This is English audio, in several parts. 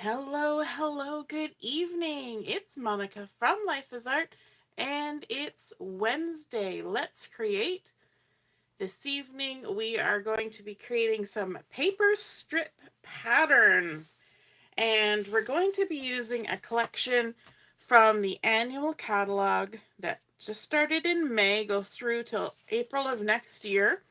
Hello, hello, good evening. It's Monica from Life is Art, and it's Wednesday. Let's create. This evening, we are going to be creating some paper strip patterns, and we're going to be using a collection from the annual catalog that just started in May, goes through till April of next year.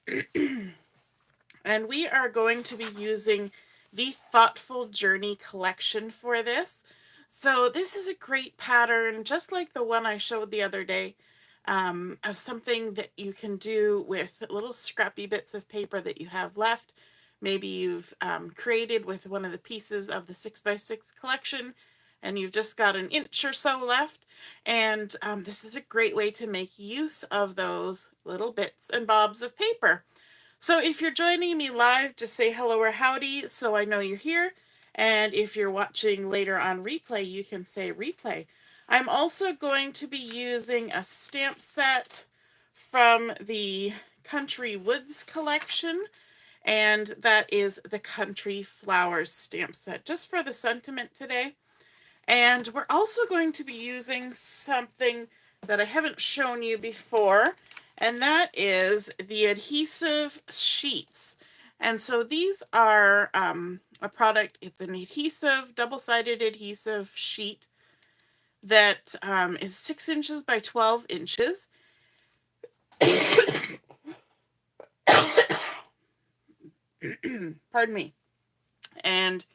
And we are going to be using the Thoughtful Journey collection for this. So this is a great pattern, just like the one I showed the other day, of something that you can do with little scrappy bits of paper that you have left. Maybe you've created with one of the pieces of the 6x6 collection and you've just got an inch or so left. And this is a great way to make use of those little bits and bobs of paper. So if you're joining me live, just say hello or howdy so I know you're here. And if you're watching later on replay, you can say replay. I'm also going to be using a stamp set from the Country Woods collection, and that is the Country Flowers stamp set, just for the sentiment today. And we're also going to be using something that I haven't shown you before, and that is the Adhesive Sheets. And so these are a product, it's an adhesive, double-sided adhesive sheet that is 6 inches by 12 inches. Pardon me. And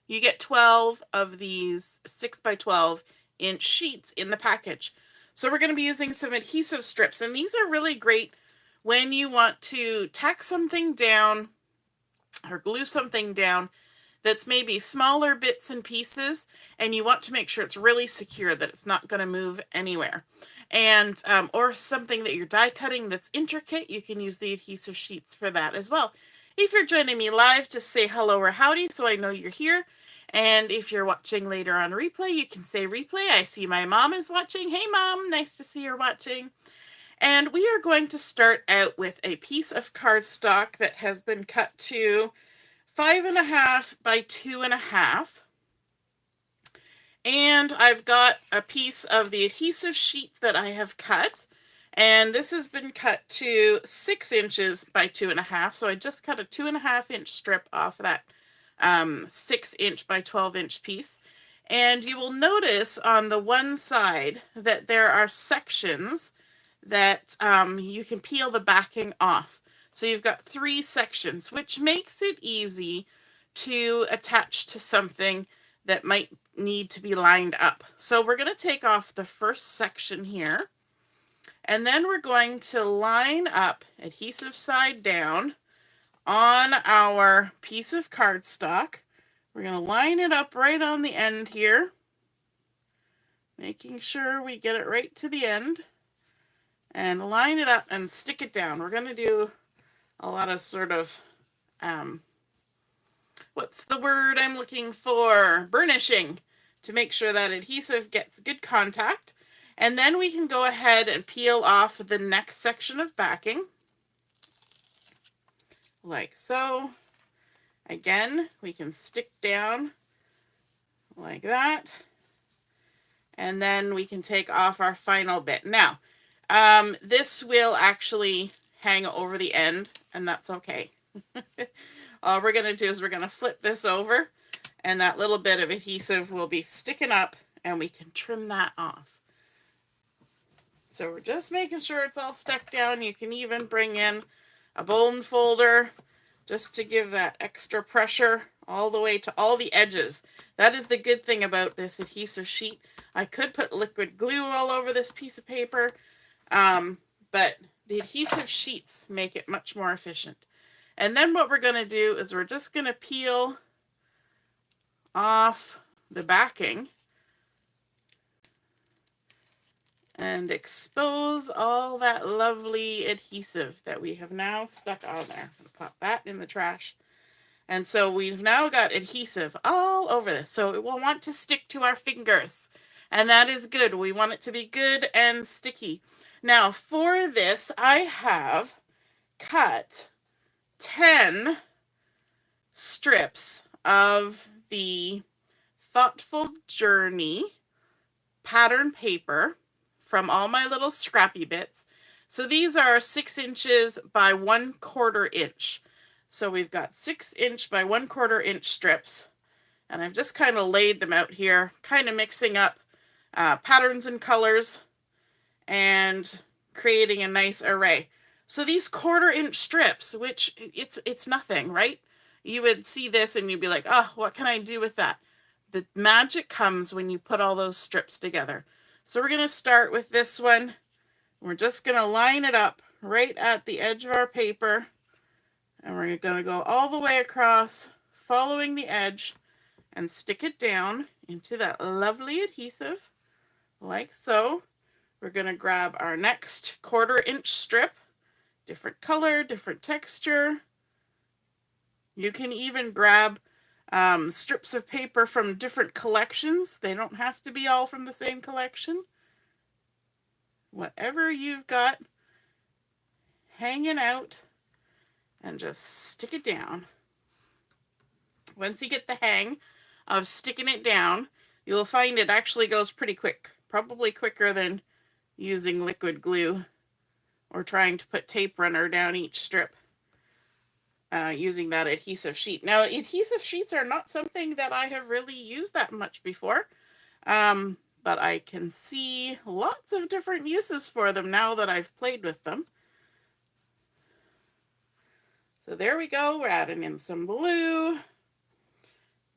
you get 12 of these 6 by 12 inch sheets in the package. So we're going to be using some adhesive strips, and these are really great when you want to tack something down or glue something down that's maybe smaller bits and pieces, and you want to make sure it's really secure, that it's not going to move anywhere. And or something that you're die cutting that's intricate, you can use the adhesive sheets for that as well. If you're joining me live, just say hello or howdy so I know you're here. And if you're watching later on replay, you can say replay. I see my mom is watching. Hey mom, nice to see you're watching. And we are going to start out with a piece of cardstock that has been cut to 5.5 by 2.5. And I've got a piece of the adhesive sheet that I have cut. And this has been cut to 6 inches by 2.5. So I just cut a 2.5-inch strip off that 6-inch by 12-inch piece. And you will notice on the one side that there are sections that you can peel the backing off. So you've got 3 sections, which makes it easy to attach to something that might need to be lined up. So we're going to take off the first section here, and then we're going to line up adhesive side down on our piece of cardstock. We're going to line it up right on the end here, making sure we get it right to the end, and line it up and stick it down. We're going to do a lot of sort of what's the word I'm looking for? Burnishing, to make sure that adhesive gets good contact. And then we can go ahead and peel off the next section of backing, like so. Again, we can stick down like that. And then we can take off our final bit. Now, this will actually hang over the end, and that's okay. All we're going to do is we're going to flip this over, and that little bit of adhesive will be sticking up, and we can trim that off. So we're just making sure it's all stuck down. You can even bring in a bone folder just to give that extra pressure all the way to all the edges. That is the good thing about this adhesive sheet. I could put liquid glue all over this piece of paper, but the adhesive sheets make it much more efficient. And then what we're going to do is we're just going to peel off the backing and expose all that lovely adhesive that we have now stuck on there. I'll pop that in the trash. And so we've now got adhesive all over this. So it will want to stick to our fingers. And that is good. We want it to be good and sticky. Now for this, I have cut 10 strips of the Thoughtful Journey pattern paper from all my little scrappy bits. So these are 6 inches by 1/4 inch. So we've got 6 inch by 1/4 inch strips, and I've just kind of laid them out here, kind of mixing up patterns and colors and creating a nice array. So these 1/4 inch strips, which it's nothing, right? You would see this and you'd be like, oh, what can I do with that? The magic comes when you put all those strips together. So we're going to start with this one. We're just going to line it up right at the edge of our paper. And we're going to go all the way across, following the edge, and stick it down into that lovely adhesive, like so. We're going to grab our next 1/4 inch strip, different color, different texture. You can even grab strips of paper from different collections. They don't have to be all from the same collection. Whatever you've got hanging out, and just stick it down. Once you get the hang of sticking it down, you'll find it actually goes pretty quick, probably quicker than using liquid glue or trying to put tape runner down each strip using that adhesive sheet. Now, adhesive sheets are not something that I have really used that much before, but I can see lots of different uses for them now that I've played with them. So there we go. We're adding in some blue.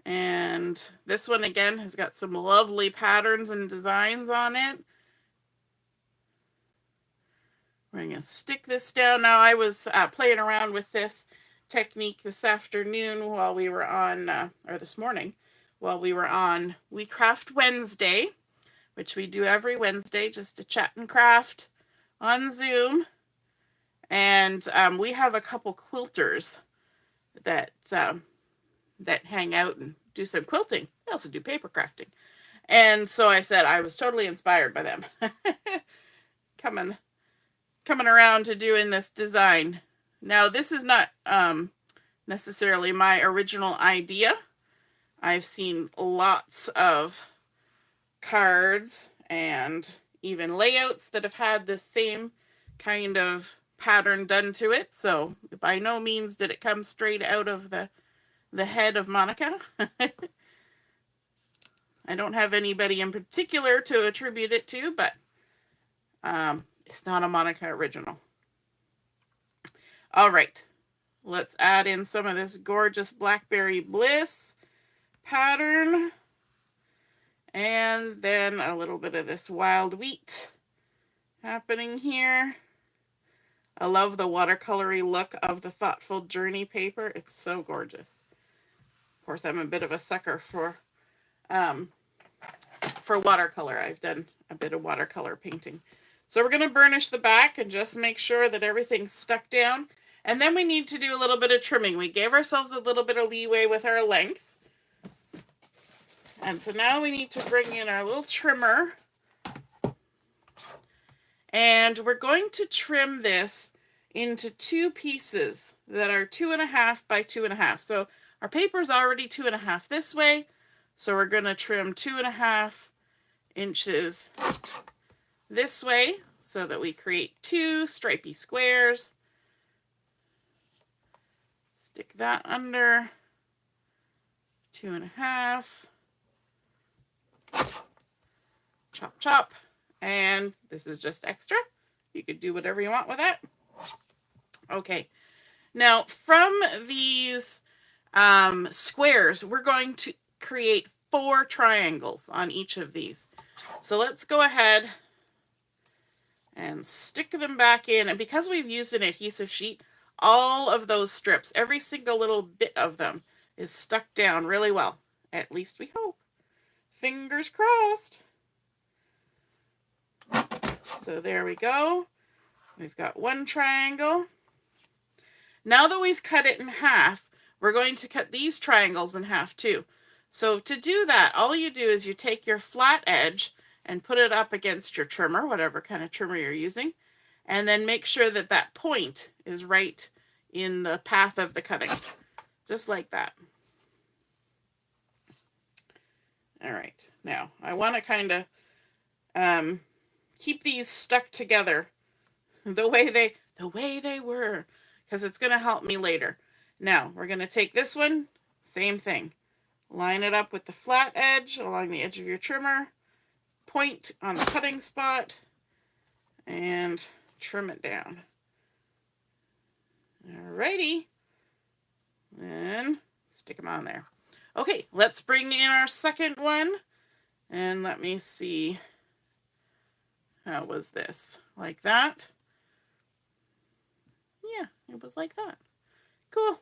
And this one again has got some lovely patterns and designs on it. We're going to stick this down. Now I was playing around with this technique this afternoon while we were on, or this morning, while we were on We Craft Wednesday, which we do every Wednesday, just a chat and craft on Zoom. And we have a couple quilters that that hang out and do some quilting. They also do paper crafting. And so I said I was totally inspired by them. coming around to doing this design. Now, this is not necessarily my original idea. I've seen lots of cards and even layouts that have had the same kind of pattern done to it. So by no means did it come straight out of the head of Monica. I don't have anybody in particular to attribute it to, but it's not a Monica original. All right, let's add in some of this gorgeous Blackberry Bliss pattern. And then a little bit of this wild wheat happening here. I love the watercolory look of the Thoughtful Journey paper. It's so gorgeous. Of course, I'm a bit of a sucker for watercolor. I've done a bit of watercolor painting. So we're going to burnish the back and just make sure that everything's stuck down. And then we need to do a little bit of trimming. We gave ourselves a little bit of leeway with our length. And so now we need to bring in our little trimmer. And we're going to trim this into 2 pieces that are 2.5 by 2.5. So our paper is already 2.5 this way. So we're going to trim 2.5 inches this way so that we create 2 stripy squares. Stick that under 2.5. Chop, chop. And this is just extra. You could do whatever you want with that. Okay. Now, from these squares, we're going to create 4 triangles on each of these. So let's go ahead and stick them back in. And because we've used an adhesive sheet, all of those strips, every single little bit of them is stuck down really well. At least we hope. Fingers crossed. So there we go. We've got 1 triangle. Now that we've cut it in half, we're going to cut these triangles in half too. So to do that, all you do is you take your flat edge and put it up against your trimmer, whatever kind of trimmer you're using, and then make sure that that point is right in the path of the cutting, just like that. All right, now I want to kind of keep these stuck together the way they were, because it's going to help me later. Now we're going to take this one, same thing. Line it up with the flat edge along the edge of your trimmer, point on the cutting spot, and trim it down. Alrighty, and stick them on there. Okay, let's bring in our second one, and let me see. How was this? Like that? Yeah, it was like that. Cool.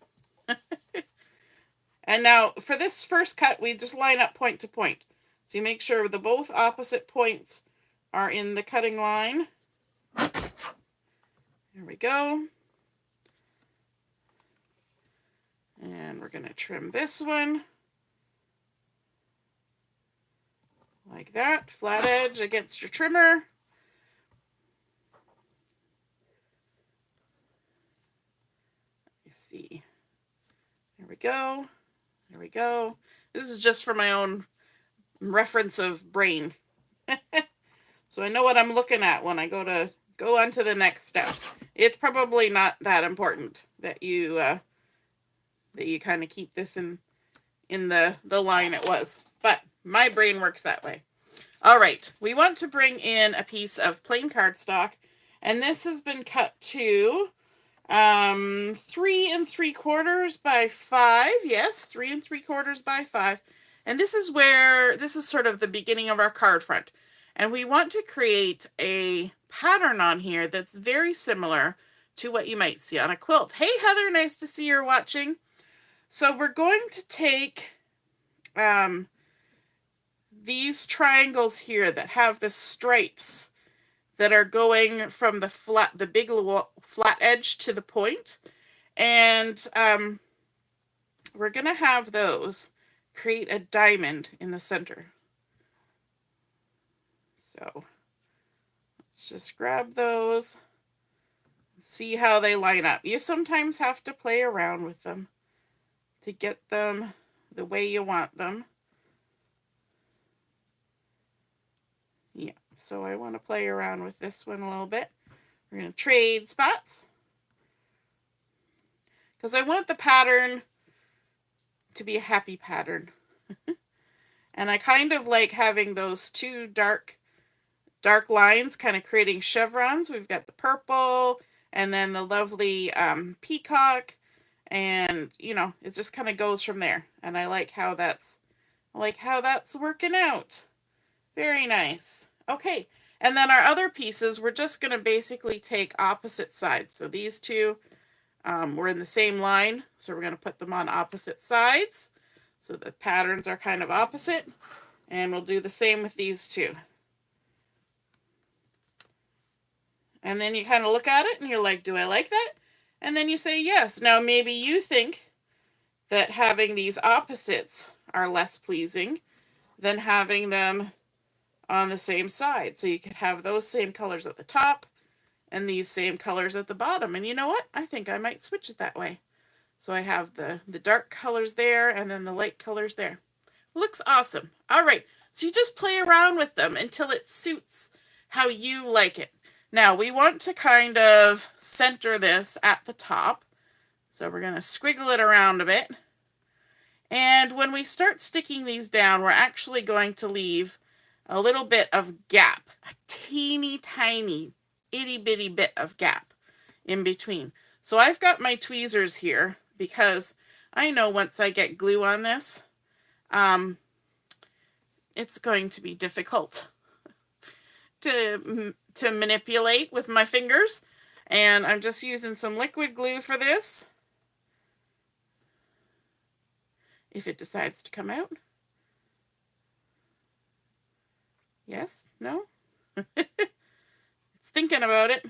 And now for this first cut, we just line up point to point. So you make sure the both opposite points are in the cutting line. There we go. And we're going to trim this one. Like that, flat edge against your trimmer. Let me see. There we go. There we go. This is just for my own reference of brain. So I know what I'm looking at when I go on to the next step. It's probably not that important that you kind of keep this in the line it was, but my brain works that way. All right, we want to bring in a piece of plain cardstock, and this has been cut to 3 3/4 by 5. Yes, 3 3/4 by 5. And this is sort of the beginning of our card front. And we want to create a pattern on here that's very similar to what you might see on a quilt. Hey, Heather, nice to see you're watching. So we're going to take these triangles here that have the stripes that are going from the big flat edge to the point. And we're going to have those create a diamond in the center. So let's just grab those and see how they line up. You sometimes have to play around with them to get them the way you want them. Yeah, so I want to play around with this one a little bit. We're going to trade spots because I want the pattern to be a happy pattern. And I kind of like having those two dark lines kind of creating chevrons. We've got the purple and then the lovely peacock, and you know, it just kind of goes from there. And I like how that's working out. Very nice. Okay, and then our other pieces, we're just going to basically take opposite sides. So these two we're in the same line, so we're going to put them on opposite sides so the patterns are kind of opposite, and we'll do the same with these two. And then you kind of look at it and you're like, do I like that? And then you say yes. Now maybe you think that having these opposites are less pleasing than having them on the same side. So you could have those same colors at the top and these same colors at the bottom. And you know what? I think I might switch it that way. So I have the dark colors there and then the light colors there. Looks awesome. All right. So you just play around with them until it suits how you like it. Now we want to kind of center this at the top. So we're going to squiggle it around a bit. And when we start sticking these down, we're actually going to leave a little bit of gap, a teeny tiny itty bitty bit of gap in between. So I've got my tweezers here because I know once I get glue on this, it's going to be difficult to manipulate with my fingers. And I'm just using some liquid glue for this. If it decides to come out. Yes? No? It's thinking about it.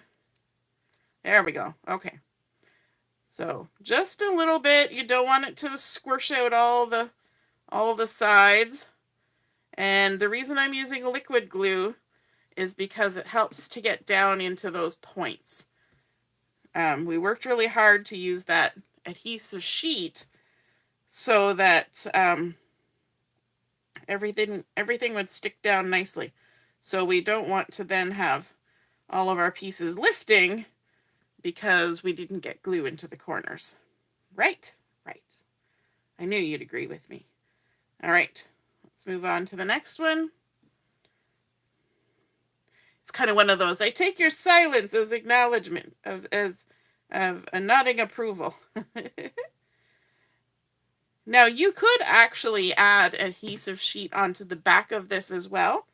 There we go. Okay. So just a little bit. You don't want it to squish out all the sides. And the reason I'm using liquid glue is because it helps to get down into those points. We worked really hard to use that adhesive sheet so that everything would stick down nicely. So we don't want to then have all of our pieces lifting because we didn't get glue into the corners. Right? Right. I knew you'd agree with me. All right, let's move on to the next one. It's kind of one of those, I take your silence as acknowledgement of a nodding approval. Now you could actually add adhesive sheet onto the back of this as well.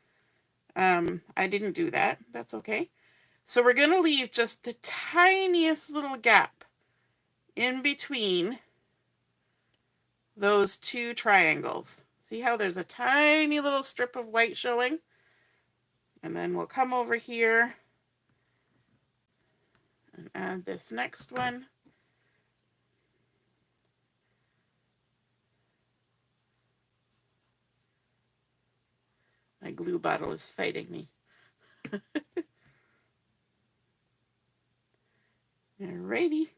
I didn't do that. That's okay. So we're going to leave just the tiniest little gap in between those two triangles. See how there's a tiny little strip of white showing? And then we'll come over here and add this next one. My glue bottle is fighting me. Alrighty.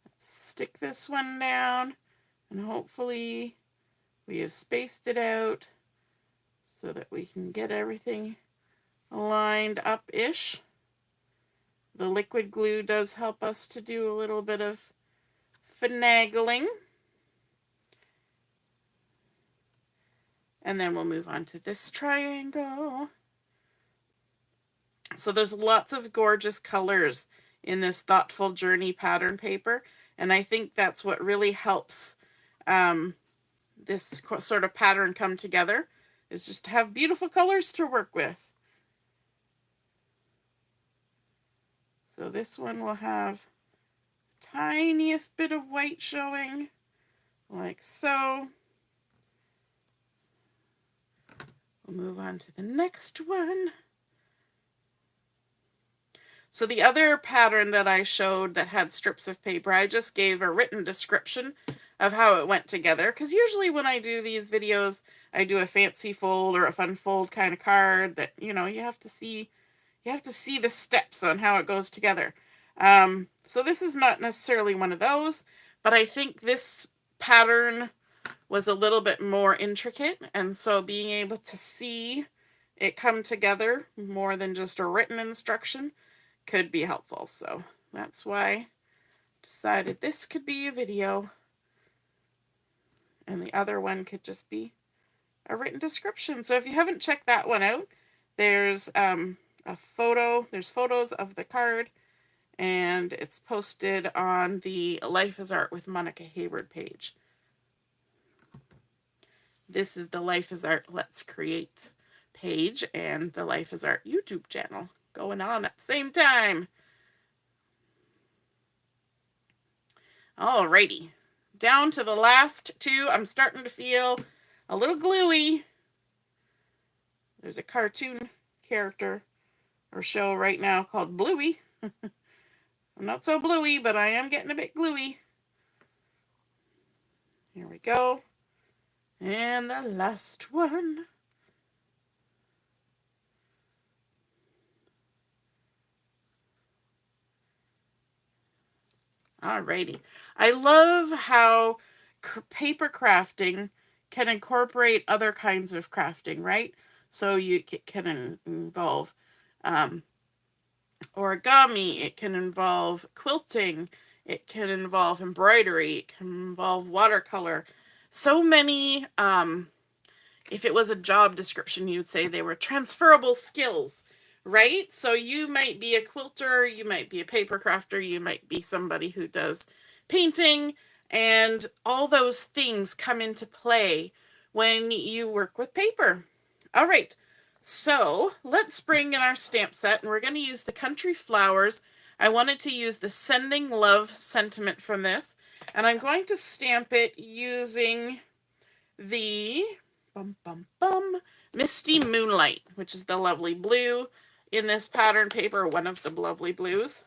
Let's stick this one down, and hopefully we have spaced it out so that we can get everything lined up-ish. The liquid glue does help us to do a little bit of finagling. And then we'll move on to this triangle. So there's lots of gorgeous colors in this Thoughtful Journey pattern paper. And I think that's what really helps this sort of pattern come together, is just to have beautiful colors to work with. So this one will have the tiniest bit of white showing, like so. We'll move on to the next one. So the other pattern that I showed that had strips of paper, I just gave a written description of how it went together. Because usually when I do these videos, I do a fancy fold or a fun fold kind of card that, you know, you have to see the steps on how it goes together. So this is not necessarily one of those, but I think this pattern was a little bit more intricate, and so being able to see it come together more than just a written instruction could be helpful. So that's why I decided this could be a video and the other one could just be a written description. So if you haven't checked that one out, there's there's photos of the card, and it's posted on the Life is Art with Monica Hayward page. This is the Life is Art Let's Create page and the Life is Art YouTube channel going on at the same time. Alrighty, down to the last two. I'm starting to feel a little gluey. There's a cartoon character or show right now called Bluey. I'm not so bluey, but I am getting a bit gluey. Here we go. And the last one. Alrighty. I love how paper crafting can incorporate other kinds of crafting, right? So you can involve origami, it can involve quilting, it can involve embroidery, it can involve watercolor. So many, if it was a job description, you'd say they were transferable skills, right? So you might be a quilter, you might be a paper crafter, you might be somebody who does painting, and all those things come into play when you work with paper. All right, so let's bring in our stamp set, and we're going to use the Country Flowers. I wanted to use the Sending Love sentiment from this, and I'm going to stamp it using the Misty Moonlight, which is the lovely blue in this pattern paper, one of the lovely blues.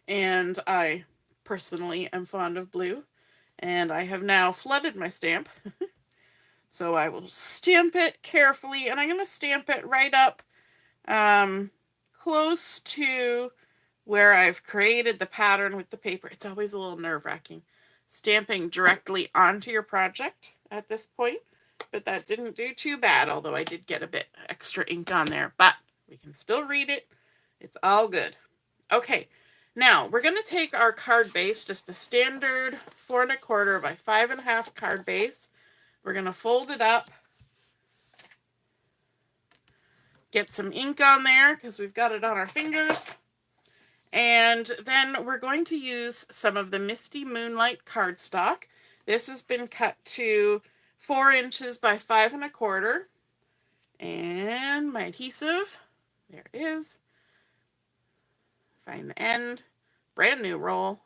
And I personally am fond of blue, and I have now flooded my stamp. So I will stamp it carefully, and I'm going to stamp it right up close to where I've created the pattern with the paper. It's always a little nerve-wracking stamping directly onto your project at this point, but that didn't do too bad, although I did get a bit extra ink on there, but we can still read it. It's all good. Okay, now we're going to take our card base, just a standard 4 1/4 by 5 1/2 card base. We're going to fold it up, get some ink on there because we've got it on our fingers. And then we're going to use some of the Misty Moonlight cardstock. This has been cut to 4 inches by 5 1/4. And my adhesive, there it is. Find the end, brand new roll.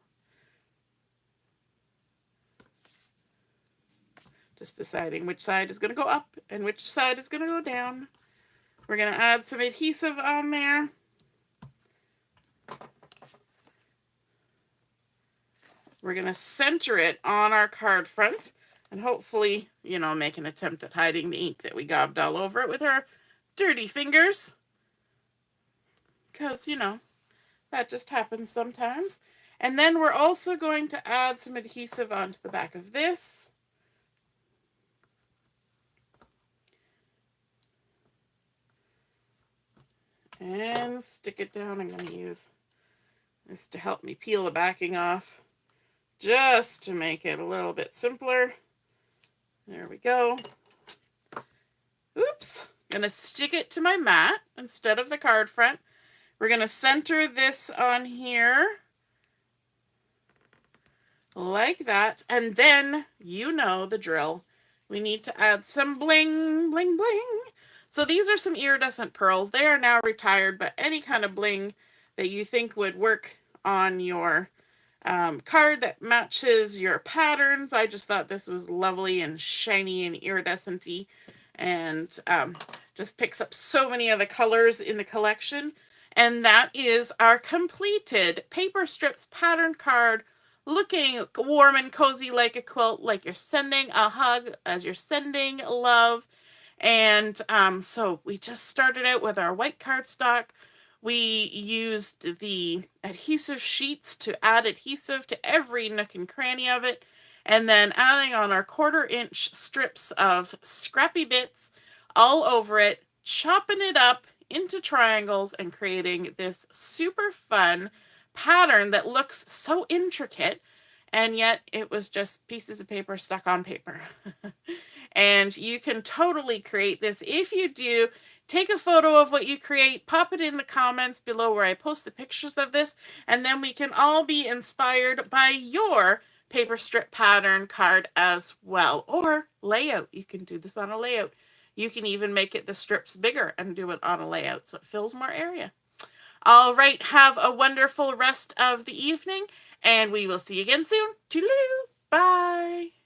Just deciding which side is going to go up and which side is going to go down. We're going to add some adhesive on there. We're going to center it on our card front and hopefully, make an attempt at hiding the ink that we gobbed all over it with our dirty fingers. Because, that just happens sometimes. And then we're also going to add some adhesive onto the back of this. And stick it down. I'm going to use this to help me peel the backing off, just to make it a little bit simpler. There we go. Oops. I'm going to stick it to my mat instead of the card front. We're going to center this on here like that. And then you know the drill. We need to add some bling, bling, bling. So these are some iridescent pearls. They are now retired, but any kind of bling that you think would work on your card that matches your patterns. I just thought this was lovely and shiny and iridescent-y, and just picks up so many of the colors in the collection. And that is our completed Paper Strips pattern card, looking warm and cozy like a quilt, like you're sending a hug as you're sending love. And so we just started out with our white cardstock. We used the adhesive sheets to add adhesive to every nook and cranny of it, and then adding on our 1/4 inch strips of scrappy bits all over it, chopping it up into triangles and creating this super fun pattern that looks so intricate, and yet it was just pieces of paper stuck on paper. And you can totally create this. If you do, take a photo of what you create, pop it in the comments below where I post the pictures of this, and then we can all be inspired by your paper strip pattern card as well. Or layout. You can do this on a layout. You can even make it the strips bigger and do it on a layout so it fills more area. All right, have a wonderful rest of the evening, and we will see you again soon. Toodaloo! Bye!